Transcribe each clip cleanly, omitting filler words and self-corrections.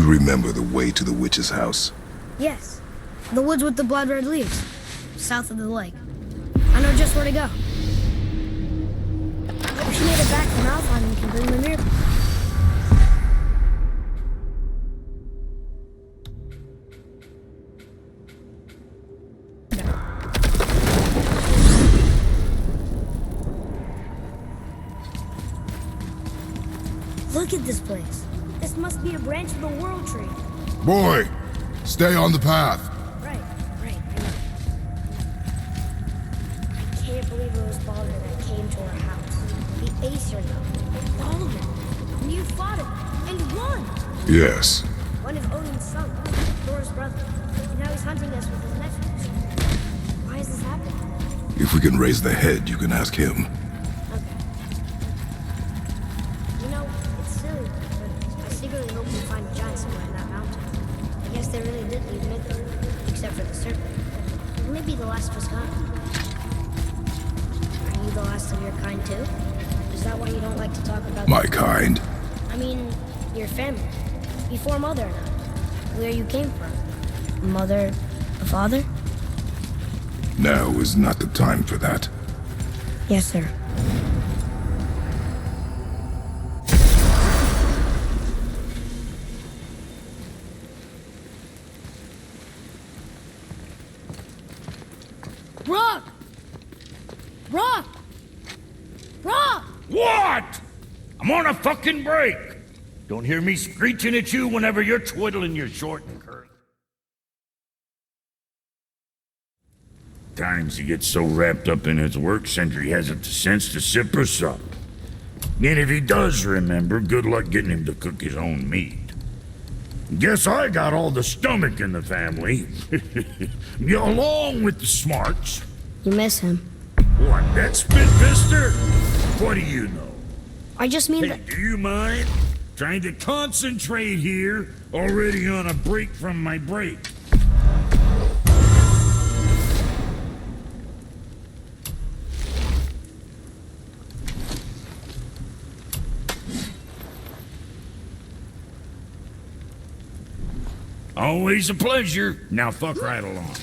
you remember the way to the witch's house? Yes. The woods with the blood-red leaves. South of the lake. I know just where to go. If she made it back from Alfheim, we can bring them here. Look at this place. This must be a branch of the World Tree. Boy, stay on the path. Right, I know. I can't believe it was Baldur that came to our house. The Aesir now. All of them. And you fought him. And won! Yes. One of Odin's son, Thor's brother. And now he's hunting us with his nephews. Why is this happening? If we can raise the head, you can ask him. Okay. You know, it's silly, but I secretly hope we find a giant somewhere in that mountain. I guess they really did leave Midgard, except for the serpent. Maybe the last was gone. Are you the last of your kind too? Is that why you don't like to talk about My kind? I mean, your family. Before Mother and I. Where you came from. Mother, a father? Now is not the time for that. Yes, sir. Rock! Rock! Rock! What? I'm on a fucking break. Don't hear me screeching at you whenever you're twiddling your short and curly. Times he gets so wrapped up in his work, Sentry hasn't the sense to sip or sup. And if he does remember, good luck getting him to cook his own meat. Guess I got all the stomach in the family. Along with the smarts. You miss him. What, that spit-fister? What do you know? I just mean Hey, that... do you mind? Trying to concentrate here, already on a break from my break. Always a pleasure. Now fuck right along.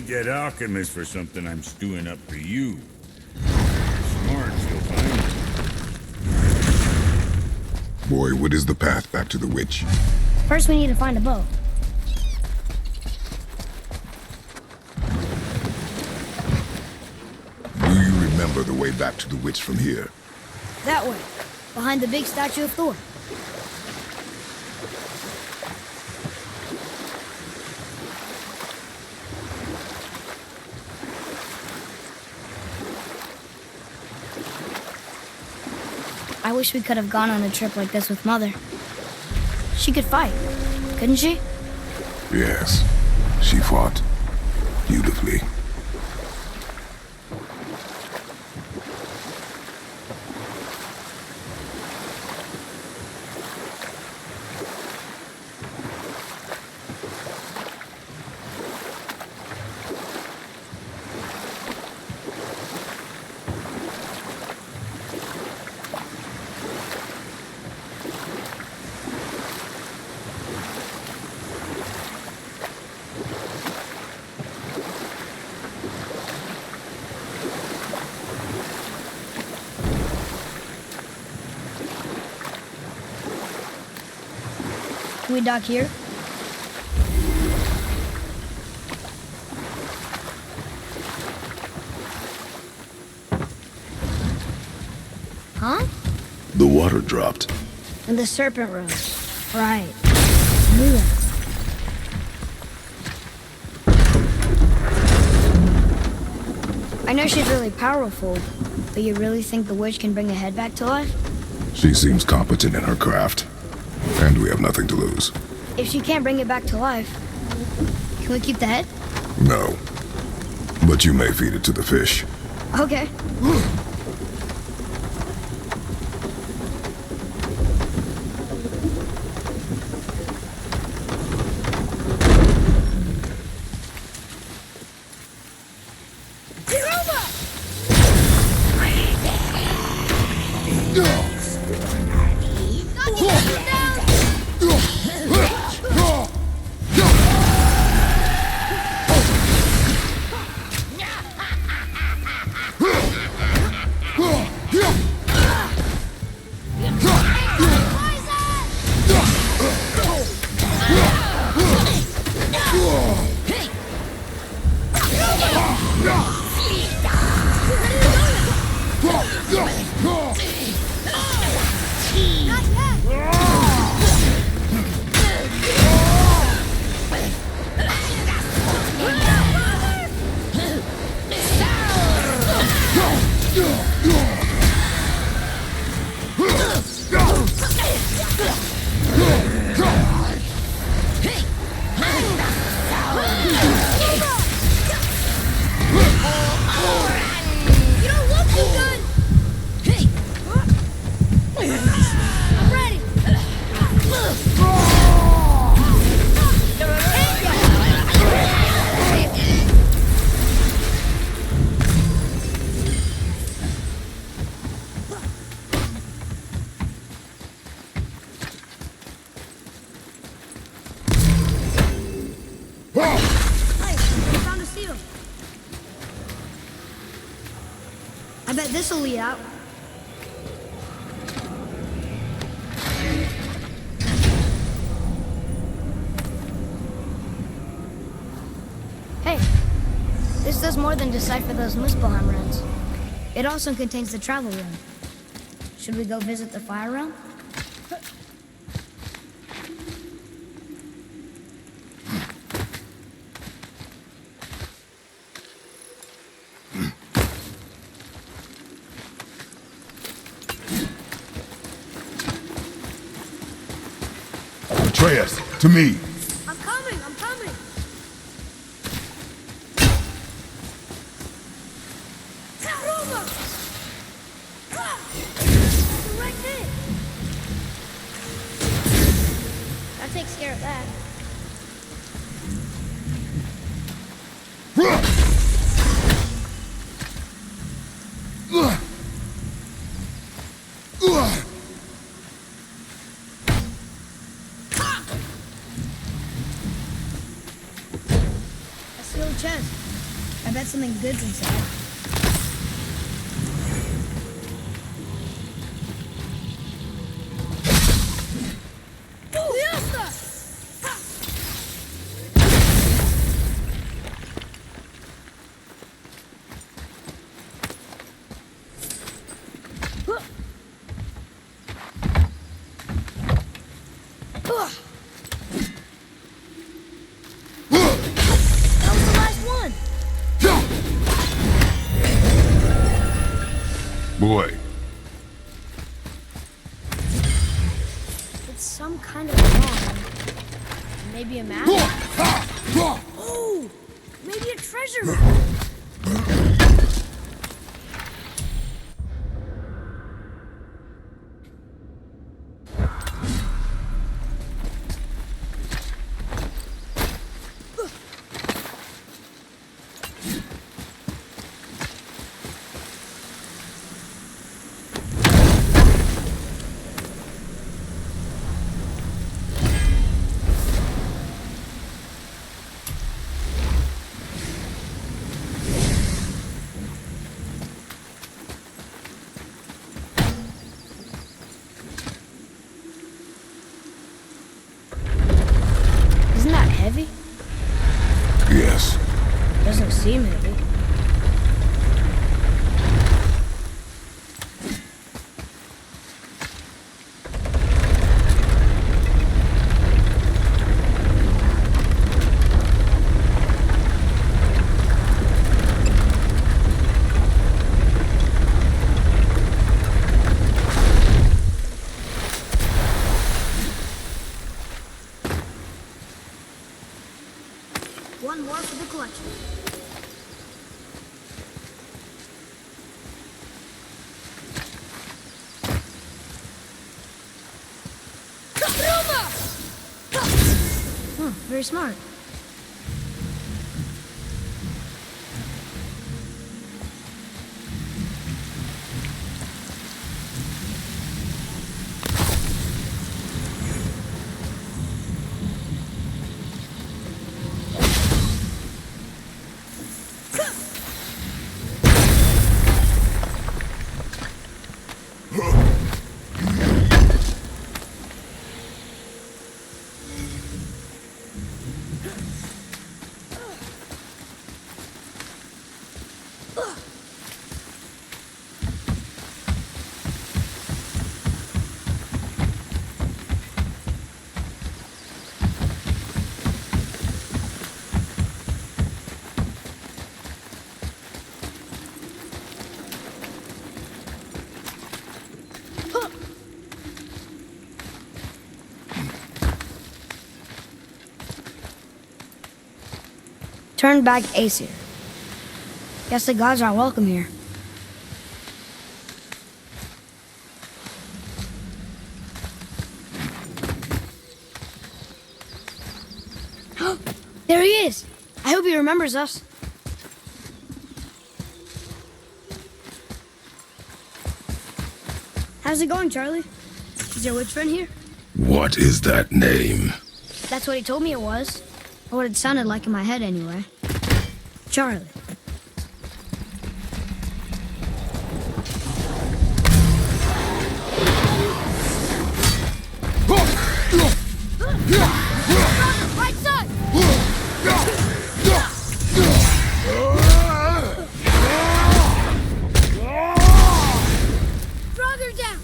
That alchemist for something I'm stewing up for you. Smart, you'll find it. Boy, what is the path back to the witch? First we need to find a boat. Do you remember the way back to the witch from here? That way. behind the big statue of Thor. I wish we could have gone on a trip like this with Mother. She could fight, couldn't she? Yes, she fought beautifully. Can we dock here? Huh? The water dropped. And the serpent rose. Right. Knew it. I know she's really powerful, but you really think the witch can bring a head back to life? She seems competent in her craft. And we have nothing to lose. If she can't bring it back to life, can we keep the head? No. But you may feed it to the fish. Okay. I bet this'll lead out. Hey, this does more than decipher those Muspelheim runes. It also contains the travel rune. Should we go visit the fire realm? Atreus, to me. I'm coming, I'm coming. Right there. That takes care of that. Chest. I bet something good's inside. That was the last one. Boy, It's some kind of bomb. Maybe a map? Oh! Maybe a treasure map. Isn't that heavy? yes. Doesn't seem heavy. One more for the collection. Very smart. Turned back Aesir. Guess the gods aren't welcome here. There he is! I hope he remembers us. How's it going, Charlie? Is your witch friend here? What is that name? That's what he told me it was. Or what it sounded like in my head, anyway. Charlie. Right side! Brother down!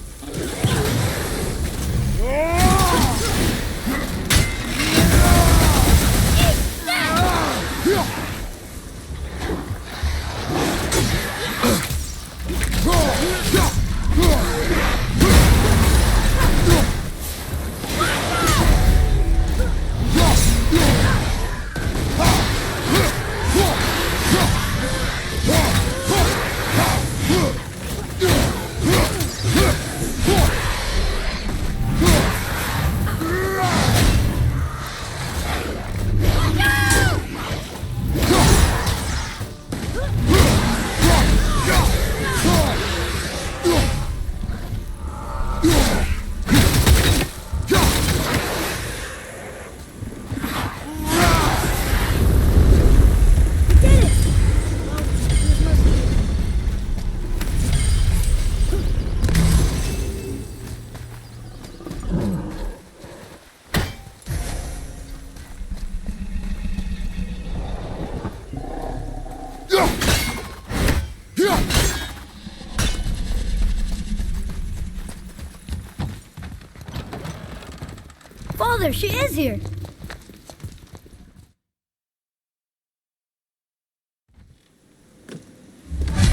Father, she is here!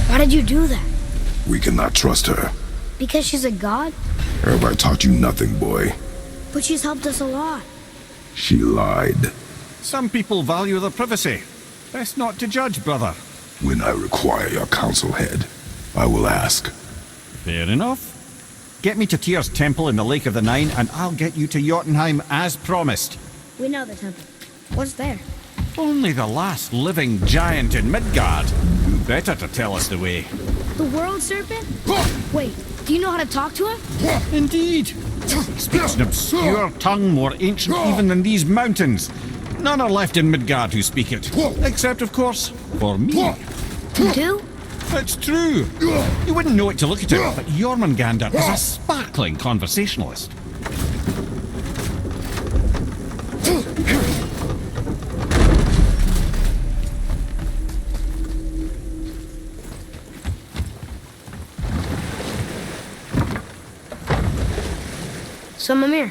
Why did you do that? We cannot trust her. Because she's a god? Have I taught you nothing, boy? But she's helped us a lot. She lied. Some people value their privacy. Best not to judge, brother. When I require your council head, I will ask. Fair enough. Get me to Tyr's temple in the Lake of the Nine, and I'll get you to Jotunheim as promised. We know the temple. What's there? Only the last living giant in Midgard. Who better to tell us the way? The world serpent? Wait, do you know how to talk to him? Indeed. Speaks an obscure tongue more ancient even than these mountains. None are left in Midgard who speak it. Except, of course, for me. You do? It's true. You wouldn't know it to look at it, but Jormungandr is a sparkling conversationalist. So, Mimir,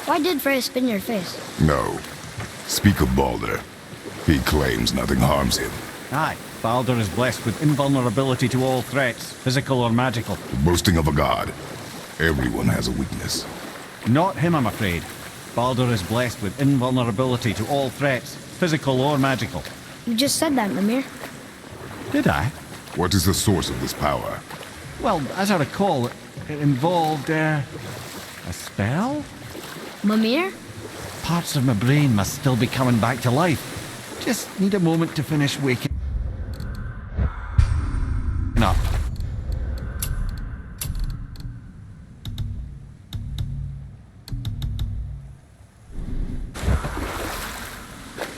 why did Freya spit in your face? No. Speak of Baldur. He claims nothing harms him. Aye, Baldur is blessed with invulnerability to all threats, physical or magical. Boasting of a god. Everyone has a weakness. Not him, I'm afraid. Baldur is blessed with invulnerability to all threats, physical or magical. You just said that, Mimir. Did I? What is the source of this power? Well, as I recall, it involved, a spell? Mimir? Parts of my brain must still be coming back to life. Just need a moment to finish waking up.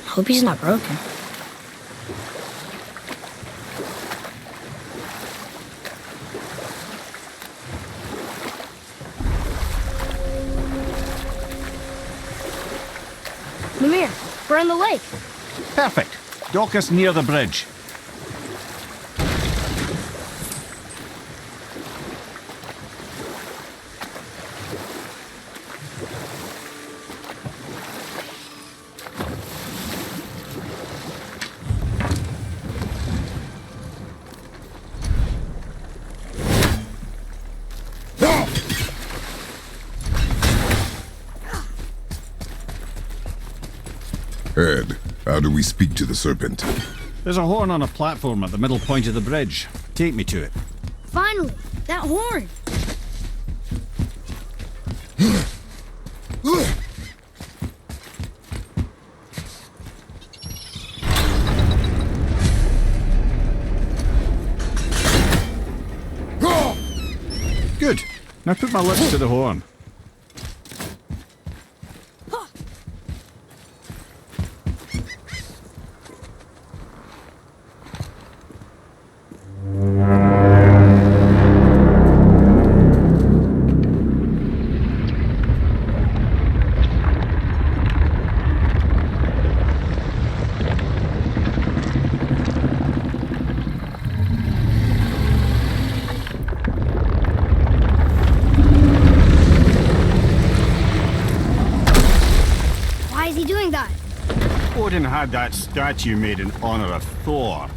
Hope he's not broken. Mimir, we're in the lake. Perfect. Dock us near the bridge. Ed, how do we speak to the serpent? There's a horn on a platform at the middle point of the bridge. Take me to it. Finally, that horn. Good. Now put my lips to the horn. Why is he doing that? Odin had that statue made in honor of Thor.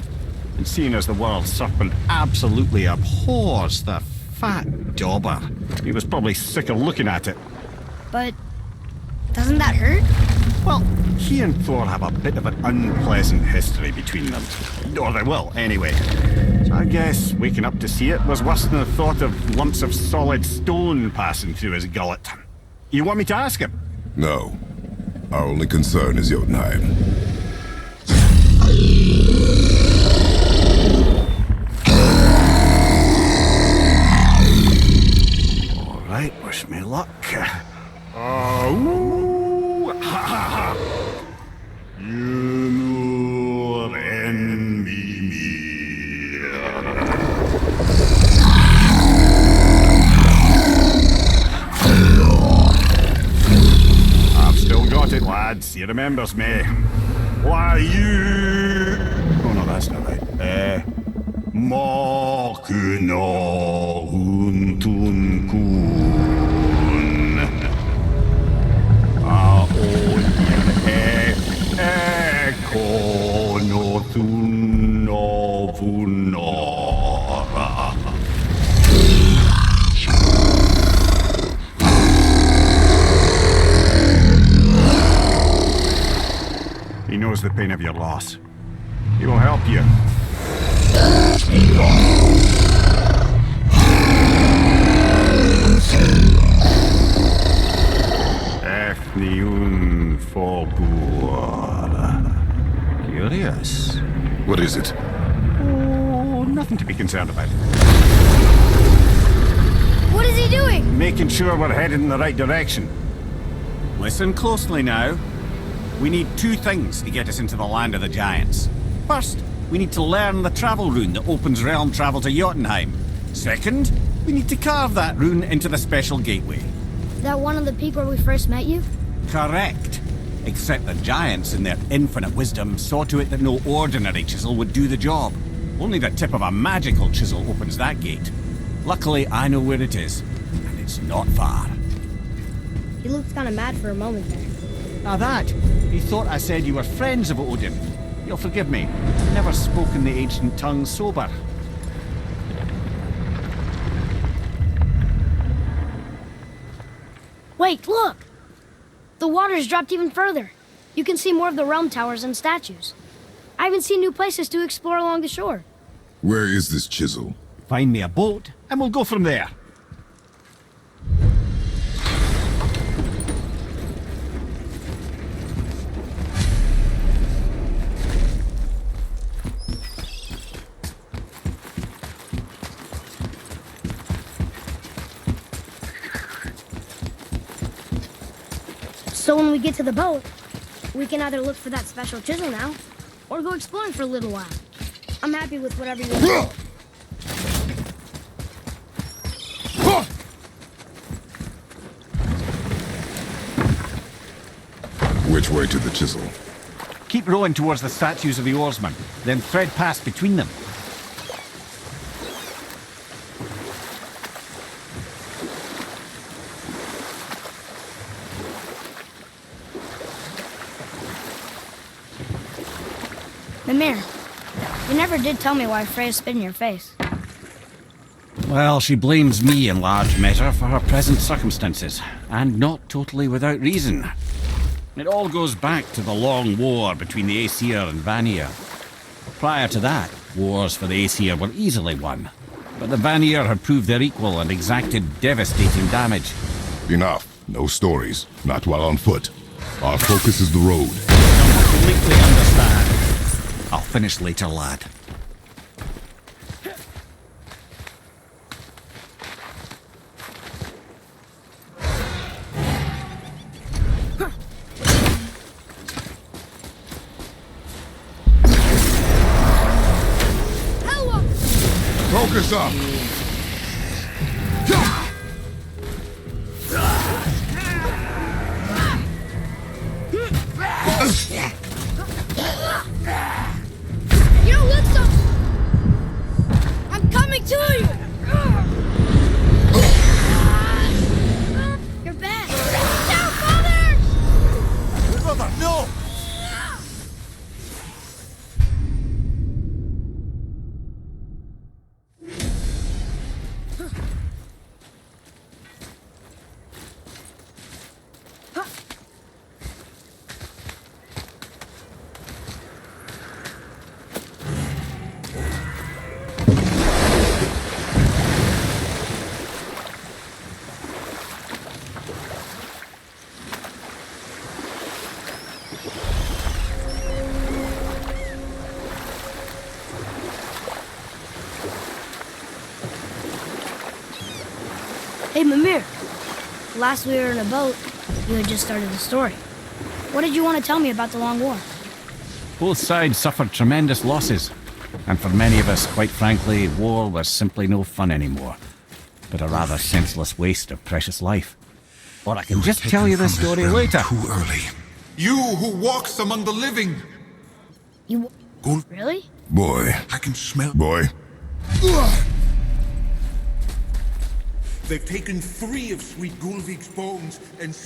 And seeing as the world serpent absolutely abhors the fat dauber, he was probably sick of looking at it. But doesn't that hurt? Well, he and Thor have a bit of an unpleasant history between them. Or they will, anyway. So I guess waking up to see it was worse than the thought of lumps of solid stone passing through his gullet. You want me to ask him? No. Our only concern is Jotunheim. All right, wish me luck. Ooh, ha ha ha. Junior and Mimir. I've still got it, lads. He remembers me. Why you? Oh no, that's not right. Makuna huntun kun. knows the pain of your loss. He will help you. Ethne unforgettable. Curious. What is it? Oh, nothing to be concerned about. What is he doing? Making sure we're headed in the right direction. Listen closely now. We need two things to get us into the land of the giants. First, we need to learn the travel rune that opens realm travel to Jotunheim. Second, we need to carve that rune into the special gateway. That one on the peak where we first met you? Correct. Except the giants, in their infinite wisdom, saw to it that no ordinary chisel would do the job. Only the tip of a magical chisel opens that gate. Luckily, I know where it is, and it's not far. He looked kind of mad for a moment there. Now that, he thought I said you were friends of Odin. You'll forgive me. I've never spoken the ancient tongue sober. Wait, look! The water's dropped even further. You can see more of the realm towers and statues. I even see new places to explore along the shore. Where is this chisel? Find me a boat, and we'll go from there. So when we get to the boat, we can either look for that special chisel now, or go exploring for a little while. I'm happy with whatever you want. Which way to the chisel? Keep rowing towards the statues of the oarsmen, then thread past between them. Mimir, you never did tell me why Freya spit in your face. Well, she blames me in large measure for her present circumstances, and not totally without reason. It all goes back to the long war between the Aesir and Vanir. Prior to that, wars for the Aesir were easily won, but the Vanir had proved their equal and exacted devastating damage. Enough. No stories. Not while on foot. Our focus is the road. Completely understand. I'll finish later, lad. Focus up! You don't look so... I'm coming to you! You're back! No, Father! Brother, no! Hey, Mimir. Last we were in a boat, you had just started the story. What did you want to tell me about the Long War? Both sides suffered tremendous losses. And for many of us, quite frankly, war was simply no fun anymore. But a rather senseless waste of precious life. Or I can just tell you the story later. Too early. You who walks among the living. You... Gul- Really? Boy. I can smell. Boy. They've taken 3 of sweet Gulvig's bones and...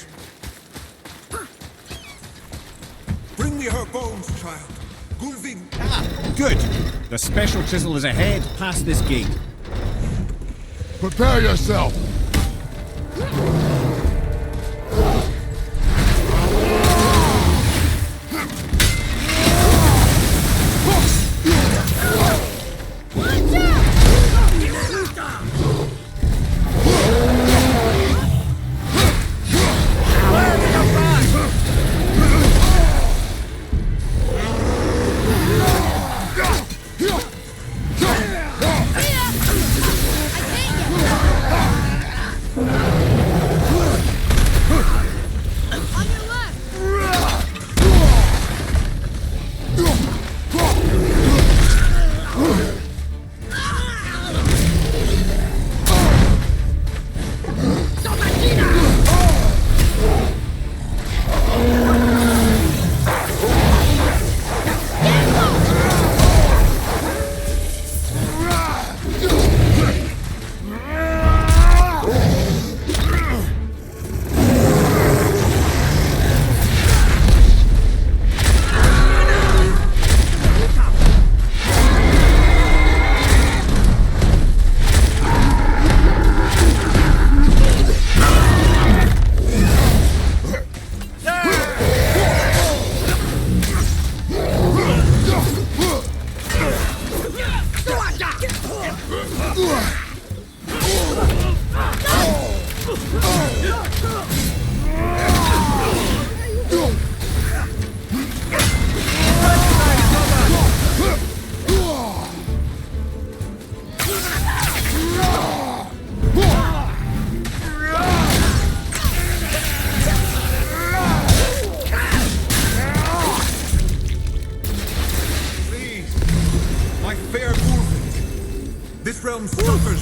Bring me her bones, child. Gulvig... Good. The special chisel is ahead, past this gate. Prepare yourself!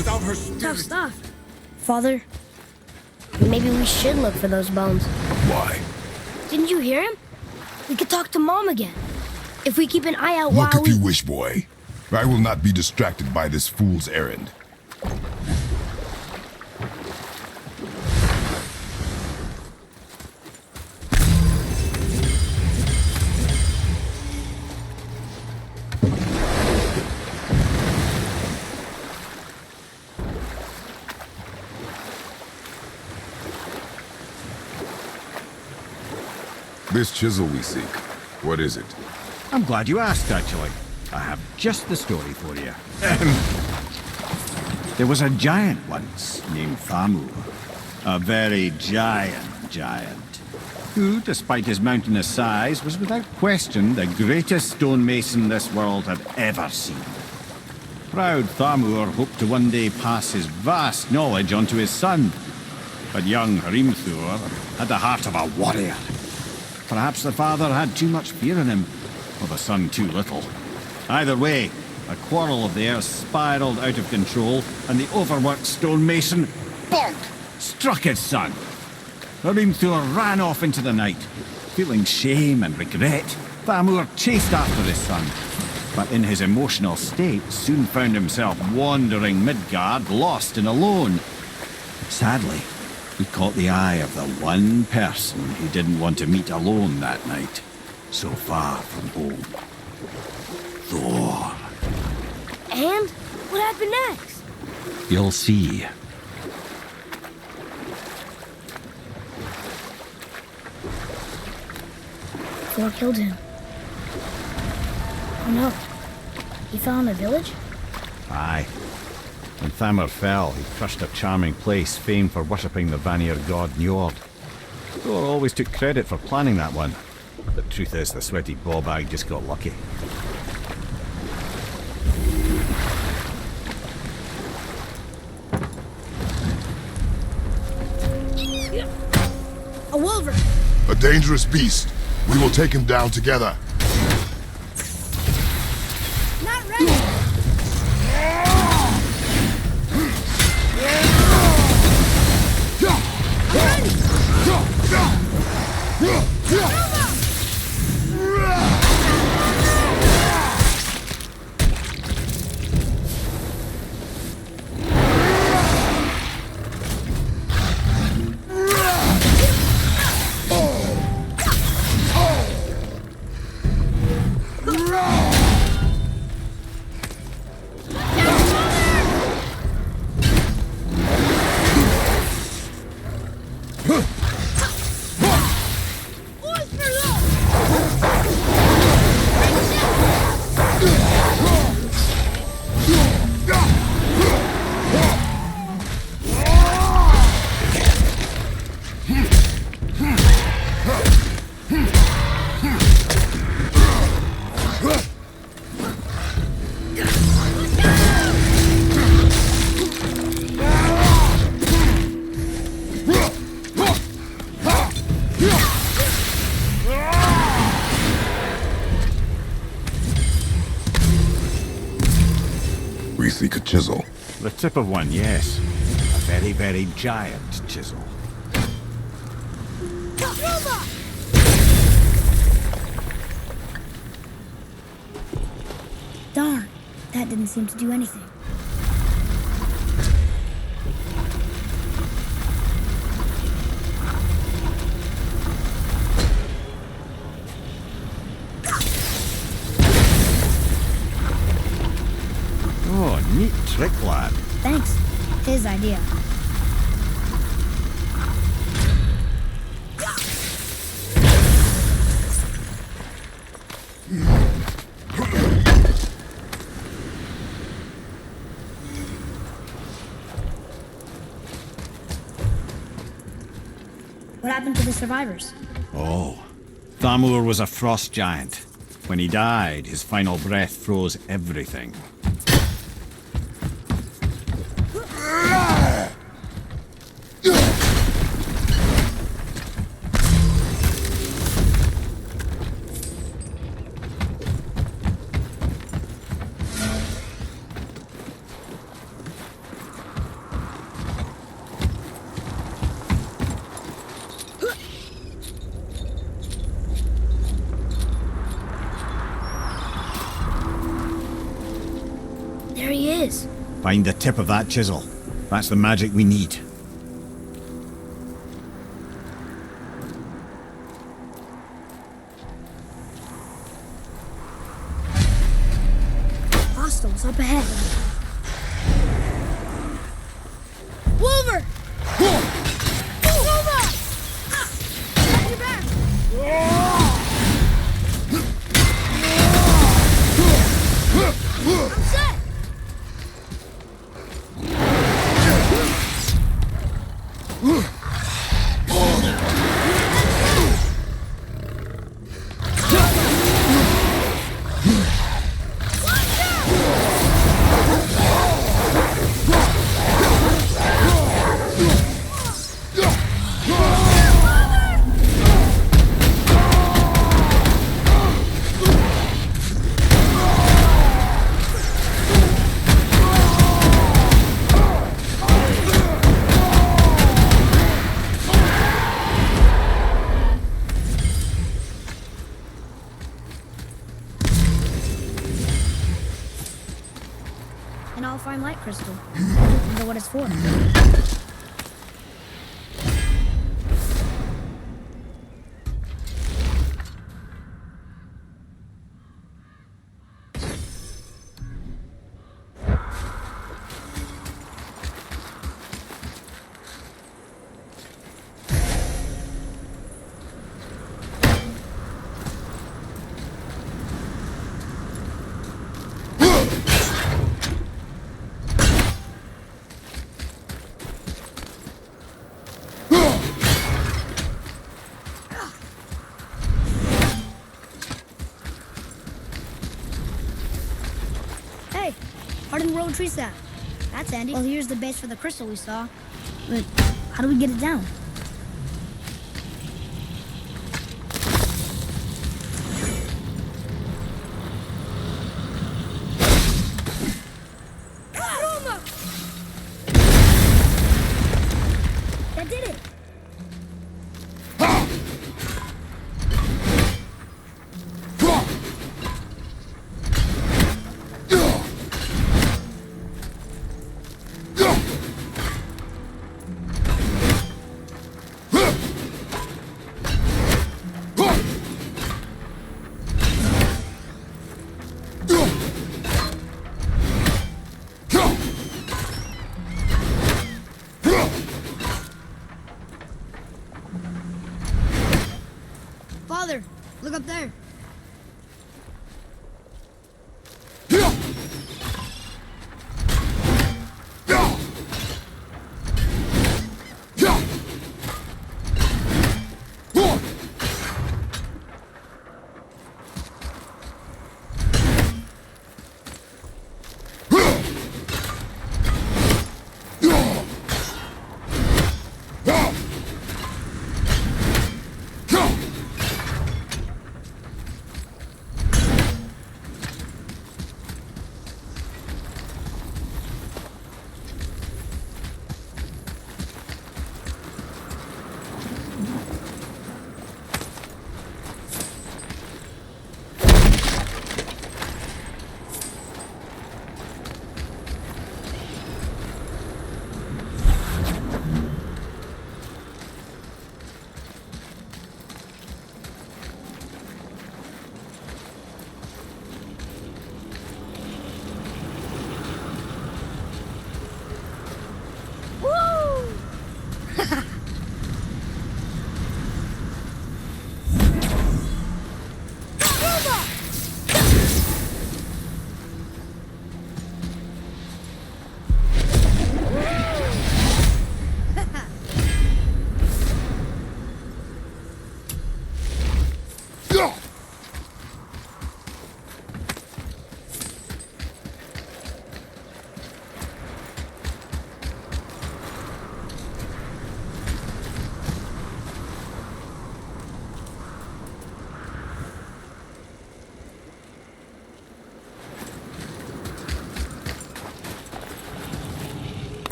without her Tough spirit. stuff. Father, maybe we should look for those bones. Why? Didn't you hear him? We could talk to Mom again. If we keep an eye out Look while if you wish, boy. I will not be distracted by this fool's errand. This chisel we seek, what is it? I'm glad you asked, actually. I have just the story for you. There was a giant once named Thamur. A very giant, who, despite his mountainous size, was without question the greatest stonemason this world had ever seen. Proud Thamur hoped to one day pass his vast knowledge onto his son. But young Hrimthur had the heart of a warrior. Perhaps the father had too much fear in him, or the son too little. Either way, a quarrel of theirs spiraled out of control, and the overworked stonemason, bonk, struck his son. Hrimthur ran off into the night. Feeling shame and regret, Thamur chased after his son, but in his emotional state soon found himself wandering Midgard, lost and alone. Sadly, he caught the eye of the one person he didn't want to meet alone that night, so far from home. Thor. And what happened next? You'll see. Thor killed him. Oh no. He fell in a village? Aye. When Thamur fell, he crushed a charming place famed for worshipping the Vanir god Njord. Thor always took credit for planning that one. The truth is, the sweaty ballbag just got lucky. A wolverine! A dangerous beast. We will take him down together. Not ready! We seek a chisel. The tip of one, yes. A very, very giant chisel. Darn, that didn't seem to do anything. Oh, neat trick, lad. Thanks. His idea. What happened to the survivors? Oh, Thamur was a frost giant. When he died, his final breath froze everything. is. Find the tip of that chisel. That's the magic we need. Hostiles up ahead. Wolver! Wolver! Got your back! I'm set! And I'll find light crystal. Wonder what it's for. Hey, hardened road tree sap. That's handy. Well, here's the base for the crystal we saw. But how do we get it down? That did it! Father, look up there.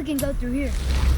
we can go through here.